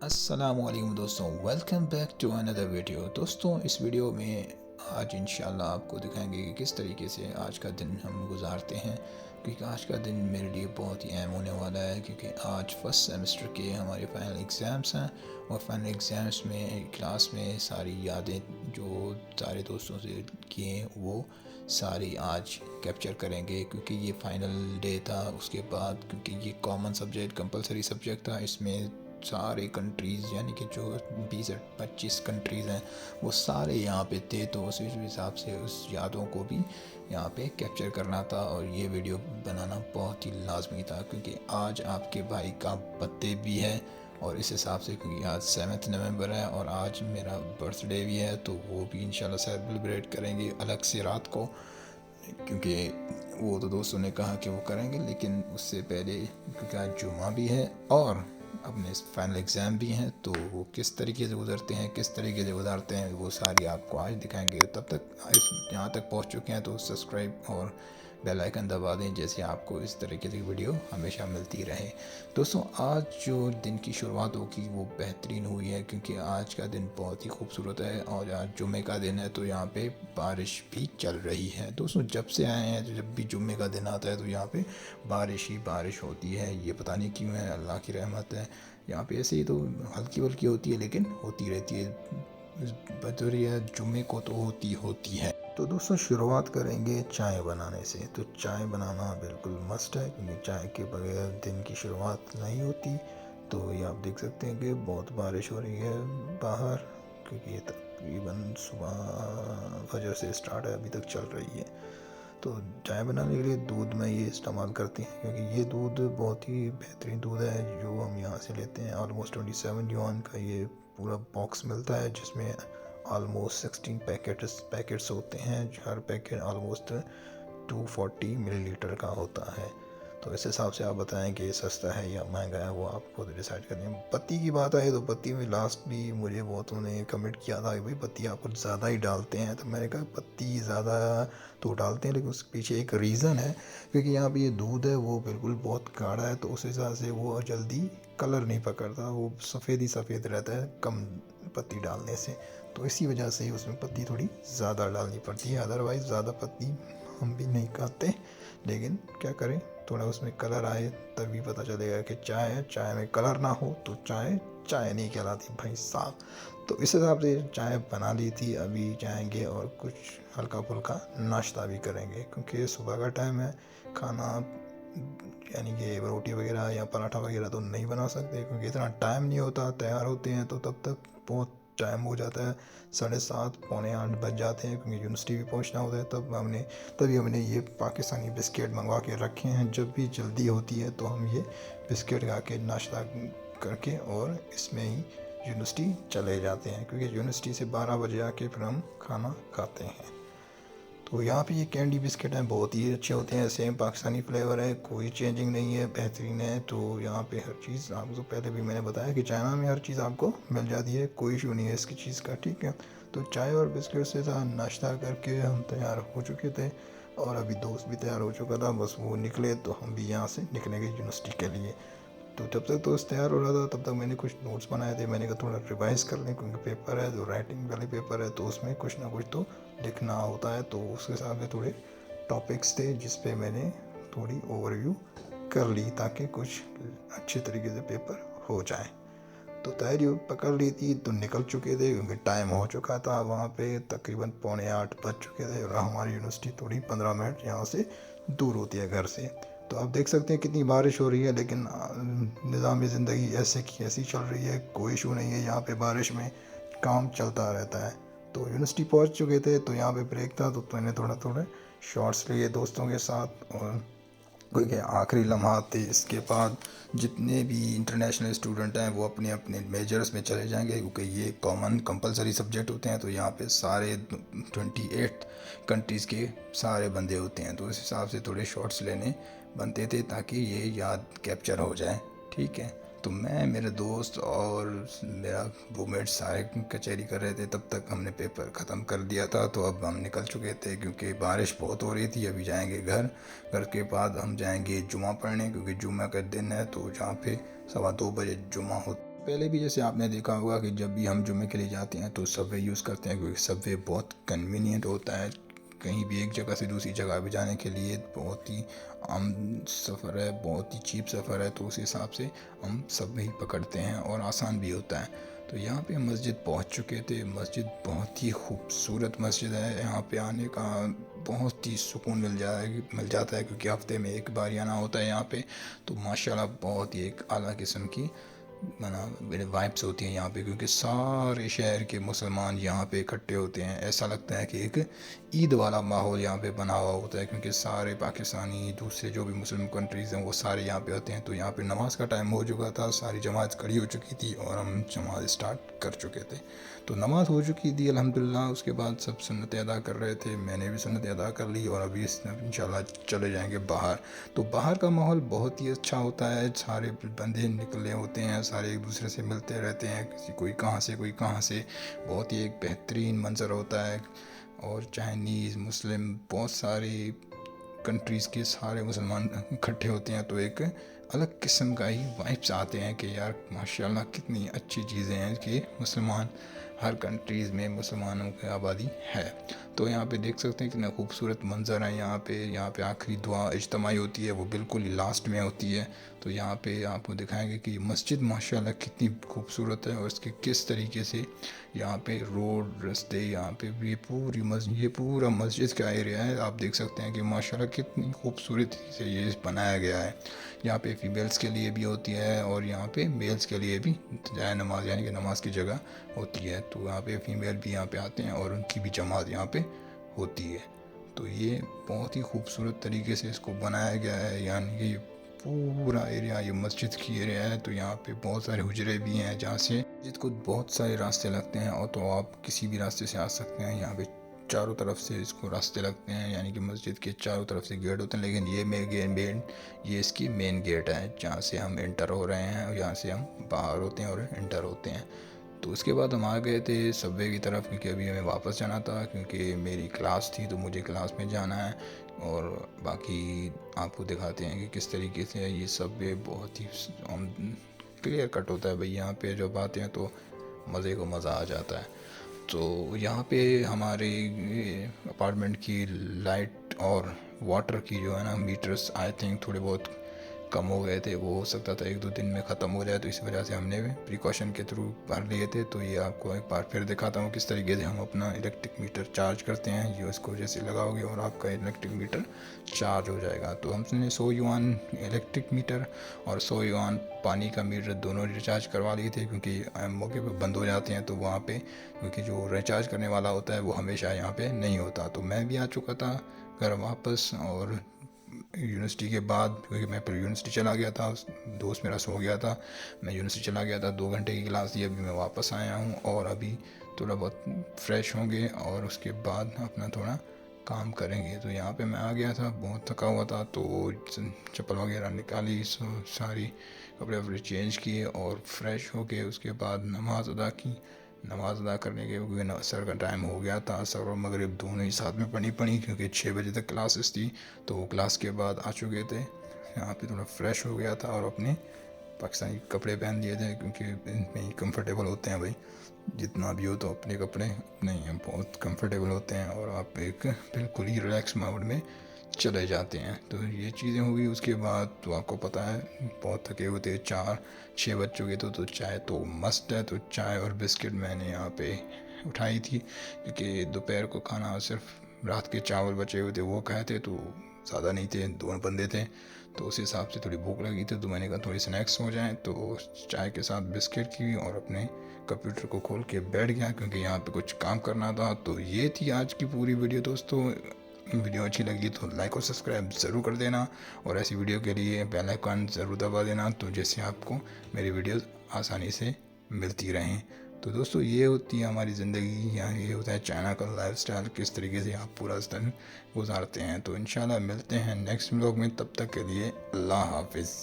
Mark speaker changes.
Speaker 1: अस्सलामुअलैकुम दोस्तों, welcome back to another video. दोस्तों, इस वीडियो में आज इंशाल्लाह आपको दिखाएंगे कि किस तरीके से आज का दिन हम गुजारते हैं, क्योंकि आज का दिन मेरे लिए बहुत ही अहम होने वाला है। क्योंकि आज फर्स्ट सेमेस्टर के हमारे फाइनल एग्ज़ाम्स हैं और फाइनल एग्ज़ाम्स में क्लास में सारी यादें जो सारे दोस्तों से किए वो सारी आज कैप्चर करेंगे, क्योंकि ये फ़ाइनल डे था। उसके बाद क्योंकि ये कॉमन सब्जेक्ट कंपलसरी सब्जेक्ट था, इसमें सारे कंट्रीज़ यानी कि जो 20 से 25 कंट्रीज़ हैं वो सारे यहाँ पे थे। तो उस हिसाब से उस यादों को भी यहाँ पे कैप्चर करना था और ये वीडियो बनाना बहुत ही लाजमी था, क्योंकि आज आपके भाई का बर्थडे भी है। और इस हिसाब से क्योंकि आज 7 नवंबर है और आज मेरा बर्थडे भी है, तो वो भी इंशाल्लाह सेलिब्रेट करेंगे अलग से रात को, क्योंकि वो तो दोस्तों ने कहा कि वो करेंगे। लेकिन उससे पहले क्योंकि आज जुमा भी है और अपने फाइनल एग्ज़ाम भी हैं, तो वो किस तरीके से गुजरते हैं, किस तरीके से गुजारते हैं, वो सारी आपको आज दिखाएंगे। तब तक यहाँ तक पहुँच चुके हैं तो सब्सक्राइब और बेल आइकन दबा दें, जैसे आपको इस तरीके की वीडियो हमेशा मिलती रहे। दोस्तों, आज जो दिन की शुरुआत होगी वो बेहतरीन हुई है, क्योंकि आज का दिन बहुत ही खूबसूरत है और आज जुमे का दिन है, तो यहाँ पे बारिश भी चल रही है। दोस्तों, जब से आए हैं तो जब भी जुमे का दिन आता है तो यहाँ पे बारिश ही बारिश होती है। ये पता नहीं क्यों है, अल्लाह की रहमत है। यहाँ पे ऐसे ही तो हल्की वल्की होती है लेकिन होती रहती है। बदरिया जुमे को तो होती है। तो दोस्तों, शुरुआत करेंगे चाय बनाने से। तो चाय बनाना बिल्कुल मस्ट है, क्योंकि चाय के बगैर दिन की शुरुआत नहीं होती। तो ये आप देख सकते हैं कि बहुत बारिश हो रही है बाहर, क्योंकि ये तकरीबन सुबह फजर से स्टार्ट है, अभी तक चल रही है। तो चाय बनाने के लिए दूध में ये इस्तेमाल करते हैं, क्योंकि ये दूध बहुत ही बेहतरीन दूध है जो हम यहाँ से लेते हैं। ऑलमोस्ट 27 युआन का ये पूरा बॉक्स मिलता है, जिसमें ऑलमोस्ट 16 पैकेट्स होते हैं। हर पैकेट ऑलमोस्ट 240 मिलीलीटर का होता है। तो इस हिसाब से आप बताएं कि सस्ता है या महंगा है, वो आप खुद डिसाइड करें। पत्ती की बात आए तो पत्ती में लास्ट भी मुझे बहुतों ने कमेंट किया था कि भाई पत्ती आप कुछ ज़्यादा ही डालते हैं। तो मैंने कहा पत्ती ज़्यादा तो डालते हैं, लेकिन उसके पीछे एक रीज़न है, क्योंकि यहाँ पे ये दूध है वो बिल्कुल बहुत गाढ़ा है, तो उस हिसाब से वो जल्दी कलर नहीं पकड़ता, वो सफ़ेद ही सफ़ेद रहता है कम पत्ती डालने से। तो इसी वजह से उसमें पत्ती थोड़ी ज़्यादा डालनी पड़ती है। अदरवाइज़ ज़्यादा पत्ती हम भी नहीं खाते, लेकिन क्या करें, थोड़ा उसमें कलर आए तभी पता चलेगा कि चाय है। चाय में कलर ना हो तो चाय चाय नहीं कहलाती भाई साहब। तो इस हिसाब से चाय बना ली थी। अभी जाएंगे और कुछ हल्का फुल्का नाश्ता भी करेंगे, क्योंकि सुबह का टाइम है। खाना यानी कि रोटी वगैरह या पराठा वगैरह तो नहीं बना सकते, क्योंकि इतना टाइम नहीं होता। तैयार होते हैं तो तब तक बहुत टाइम हो जाता है, 7:30 पौने 8 बज जाते हैं, क्योंकि यूनिवर्सिटी भी पहुंचना होता है। तभी हमने ये पाकिस्तानी बिस्किट मंगवा के रखे हैं। जब भी जल्दी होती है तो हम ये बिस्किट खा के नाश्ता करके और इसमें ही यूनिवर्सिटी चले जाते हैं, क्योंकि यूनिवर्सिटी से 12 बजे आके फिर हम खाना खाते हैं। तो यहाँ पे ये कैंडी बिस्किट हैं, बहुत ही अच्छे होते हैं। सेम पाकिस्तानी फ्लेवर है, कोई चेंजिंग नहीं है, बेहतरीन है। तो यहाँ पे हर चीज़ आपको पहले भी मैंने बताया कि चाइना में हर चीज़ आपको मिल जाती है, कोई इशू नहीं है इसकी चीज़ का, ठीक है। तो चाय और बिस्किट से था नाश्ता करके हम तैयार हो चुके थे, और अभी दोस्त भी तैयार हो चुका था, बस वो निकले तो हम भी यहाँ से निकलेंगे यूनिवर्सिटी के लिए। तो जब तक दोस्त तैयार हो रहा था तब तक मैंने कुछ नोट्स बनाए थे। मैंने कहा थोड़ा रिवाइज कर लें, क्योंकि पेपर है, जो राइटिंग वाले पेपर है, तो उसमें कुछ ना कुछ तो लिखना होता है। तो उसके हिसाब से थोड़े टॉपिक्स थे जिस पे मैंने थोड़ी ओवरव्यू कर ली, ताकि कुछ अच्छे तरीके से पेपर हो जाए। तो तैयारी पकड़ ली थी तो निकल चुके थे, क्योंकि टाइम हो चुका था। वहाँ पे तकरीबन पौने 8 बज चुके थे, और हमारी यूनिवर्सिटी थोड़ी 15 मिनट यहाँ से दूर होती है घर से। तो आप देख सकते हैं कितनी बारिश हो रही है, लेकिन निज़ाम ज़िंदगी ऐसे की ऐसी चल रही है, कोई इशू नहीं है। यहाँ पे बारिश में काम चलता रहता है। तो यूनिवर्सिटी पहुँच चुके थे, तो यहाँ पे ब्रेक था, तो मैंने थोड़ा थोड़े शॉर्ट्स लिए दोस्तों के साथ, और क्योंकि आखिरी लम्हात थे। इसके बाद जितने भी इंटरनेशनल स्टूडेंट हैं वो अपने अपने मेजर्स में चले जाएंगे, क्योंकि ये कॉमन कंपलसरी सब्जेक्ट होते हैं। तो यहाँ पे सारे 28 कंट्रीज़ के सारे बंदे होते हैं, तो इस हिसाब से थोड़े शॉर्ट्स लेने बनते थे ताकि ये याद कैप्चर हो जाए, ठीक है। तो मैं, मेरे दोस्त और मेरा रूममेट सारे कचहरी कर रहे थे, तब तक हमने पेपर ख़त्म कर दिया था। तो अब हम निकल चुके थे, क्योंकि बारिश बहुत हो रही थी। अभी जाएंगे घर के बाद हम जाएंगे जुमा पढ़ने, क्योंकि जुमा का दिन है। तो जहाँ पे 2:15 बजे जुमा हो, पहले भी जैसे आपने देखा होगा कि जब भी हम जुम्मे के लिए जाते हैं तो सबवे यूज़ करते हैं, क्योंकि सबवे बहुत कन्वीनियंट होता है। कहीं भी एक जगह से दूसरी जगह भी जाने के लिए बहुत ही आम सफ़र है, बहुत ही चीप सफ़र है, तो उस हिसाब से हम सबवे ही पकड़ते हैं और आसान भी होता है। तो यहाँ पे मस्जिद पहुँच चुके थे। मस्जिद बहुत ही खूबसूरत मस्जिद है। यहाँ पे आने का बहुत ही सुकून मिल जाता है, क्योंकि हफ्ते में एक बार आना होता है यहाँ पे। तो माशाल्लाह बहुत ही एक आला किस्म की मेरे वाइब्स होती हैं यहाँ पे, क्योंकि सारे शहर के मुसलमान यहाँ पे इकट्ठे होते हैं। ऐसा लगता है कि एक ईद वाला माहौल यहाँ पे बना हुआ होता है, क्योंकि सारे पाकिस्तानी, दूसरे जो भी मुस्लिम कंट्रीज़ हैं वो सारे यहाँ पे होते हैं। तो यहाँ पे नमाज़ का टाइम हो चुका था, सारी जमात खड़ी हो चुकी थी और हम नमाज़ स्टार्ट कर चुके थे। तो नमाज़ हो चुकी थी अल्हम्दुलिल्लाह। उसके बाद सब सुन्नतें अदा कर रहे थे, मैंने भी सुन्नतें अदा कर ली और अभी इंशाल्लाह चले जाएंगे बाहर। तो बाहर का माहौल बहुत ही अच्छा होता है। सारे बंदे निकले होते हैं, सारे एक दूसरे से मिलते रहते हैं, किसी कोई कहाँ से कोई कहाँ से। बहुत ही एक बेहतरीन मंज़र होता है। और चाइनीज़, मुस्लिम, बहुत सारी कंट्रीज़ के सारे मुसलमान इकट्ठे होते हैं। तो एक अलग किस्म का ही वाइब्स आते हैं कि यार माशाल्लाह कितनी अच्छी चीज़ें हैं कि मुसलमान, हर कंट्रीज़ में मुसलमानों की आबादी है। तो यहाँ पे देख सकते हैं कितना खूबसूरत मंज़र है। यहाँ पे आखिरी दुआ इज्तिमाई होती है, वो बिल्कुल ही लास्ट में होती है। तो यहाँ पे आपको दिखाएंगे कि मस्जिद माशाल्लाह कितनी खूबसूरत है और इसके किस तरीके से यहाँ पे रोड, रास्ते, यहाँ पे भी ये पूरा मस्जिद का एरिया है। आप देख सकते हैं कि माशाल्लाह कितनी खूबसूरती से ये बनाया गया है। यहाँ पे फीमेल्स के लिए भी होती है और यहाँ पे मेल्स के लिए भी जाए नमाज, यानी कि नमाज की जगह होती है। तो यहाँ पे फीमेल भी यहाँ पे आते हैं और उनकी भी जमात यहाँ पे होती है। तो ये बहुत ही खूबसूरत तरीके से इसको बनाया गया है, यानी कि पूरा एरिया ये मस्जिद की एरिया है। तो यहाँ पे बहुत सारे हुजरे भी हैं जहाँ से मस्जिद को बहुत सारे रास्ते लगते हैं, और तो आप किसी भी रास्ते से आ सकते हैं। यहाँ पे चारों तरफ से इसको रास्ते लगते हैं, यानी कि मस्जिद के चारों तरफ से गेट होते हैं। लेकिन ये इसकी मेन गेट है जहाँ से हम इंटर हो रहे हैं, और यहाँ से हम बाहर होते हैं और इंटर होते हैं। तो उसके बाद हम आ गए थे सबवे की तरफ, क्योंकि अभी हमें वापस जाना था, क्योंकि मेरी क्लास थी तो मुझे क्लास में जाना है। और बाकी आपको दिखाते हैं कि किस तरीके से ये सबवे बहुत ही क्लियर कट होता है भाई। यहाँ पे जब आते हैं तो मज़े को मज़ा आ जाता है। तो यहाँ पे हमारे अपार्टमेंट की लाइट और वाटर की जो है ना मीटर्स, आई थिंक थोड़े बहुत कम हो गए थे। वो हो सकता था 1-2 दिन में ख़त्म हो जाए, तो इस वजह से हमने प्रिकॉशन के थ्रू भर लिए थे। तो ये आपको एक बार फिर दिखाता हूँ किस तरीके से हम अपना इलेक्ट्रिक मीटर चार्ज करते हैं। ये उसको जैसे लगाओगे और आपका इलेक्ट्रिक मीटर चार्ज हो जाएगा। तो हमने 100 युआन इलेक्ट्रिक मीटर और 100 युआन पानी का मीटर दोनों रिचार्ज करवा लिए थे, क्योंकि मौके पर बंद हो जाते हैं। तो वहाँ पे क्योंकि जो रिचार्ज करने वाला होता है वो हमेशा यहाँ पे नहीं होता। तो मैं भी आ चुका था घर वापस, और यूनिवर्सिटी के बाद, क्योंकि मैं फिर यूनिवर्सिटी चला गया था, दोस्त मेरा सो गया था, मैं यूनिवर्सिटी चला गया था, 2 घंटे की क्लास थी। अभी मैं वापस आया हूँ और अभी थोड़ा बहुत फ्रेश होंगे और उसके बाद अपना थोड़ा काम करेंगे। तो यहाँ पे मैं आ गया था, बहुत थका हुआ था, तो चप्पल वगैरह निकाली, सारी कपड़े वपड़े चेंज किए और फ्रेश हो के उसके बाद नमाज़ अदा की। नमाज़ अदा करने के, क्योंकि असर का टाइम हो गया था, असर और मगरिब दोनों ही साथ में पढ़ी, क्योंकि 6 बजे तक क्लासेस थी। तो वो क्लास के बाद आ चुके थे, यहाँ पे थोड़ा फ्रेश हो गया था और अपने पाकिस्तानी कपड़े पहन लिए थे, क्योंकि इनमें ही कम्फर्टेबल होते हैं भाई। जितना भी हो तो अपने कपड़े नहीं हैं, बहुत कंफर्टेबल होते हैं और आप एक बिल्कुल ही रिलैक्स मोड में चले जाते हैं। तो ये चीज़ें होगी। उसके बाद तो आपको पता है बहुत थके हुए थे, 4-6 बज चुके थे, तो चाय तो मस्त है। तो चाय और बिस्किट मैंने यहाँ पे उठाई थी, क्योंकि दोपहर को खाना सिर्फ रात के चावल बचे हुए थे वो खाए थे, तो ज़्यादा नहीं थे, 2 बंदे थे। तो उस हिसाब से थोड़ी भूख लगी थी, तो मैंने कहा थोड़ी स्नैक्स हो जाएं। तो चाय के साथ बिस्किट की और अपने कंप्यूटर को खोल के बैठ गया, क्योंकि यहाँ पे कुछ काम करना था। तो ये थी आज की पूरी वीडियो दोस्तों। वीडियो अच्छी लगी तो लाइक और सब्सक्राइब ज़रूर कर देना, और ऐसी वीडियो के लिए बेल आइकन ज़रूर दबा देना, तो जैसे आपको मेरी वीडियोस आसानी से मिलती रहें। तो दोस्तों ये होती है हमारी ज़िंदगी, या ये होता है चाइना का लाइफस्टाइल, किस तरीके से आप पूरा दिन गुजारते हैं। तो इंशाल्लाह मिलते हैं नेक्स्ट व्लॉग में, तब तक के लिए अल्लाह हाफिज़।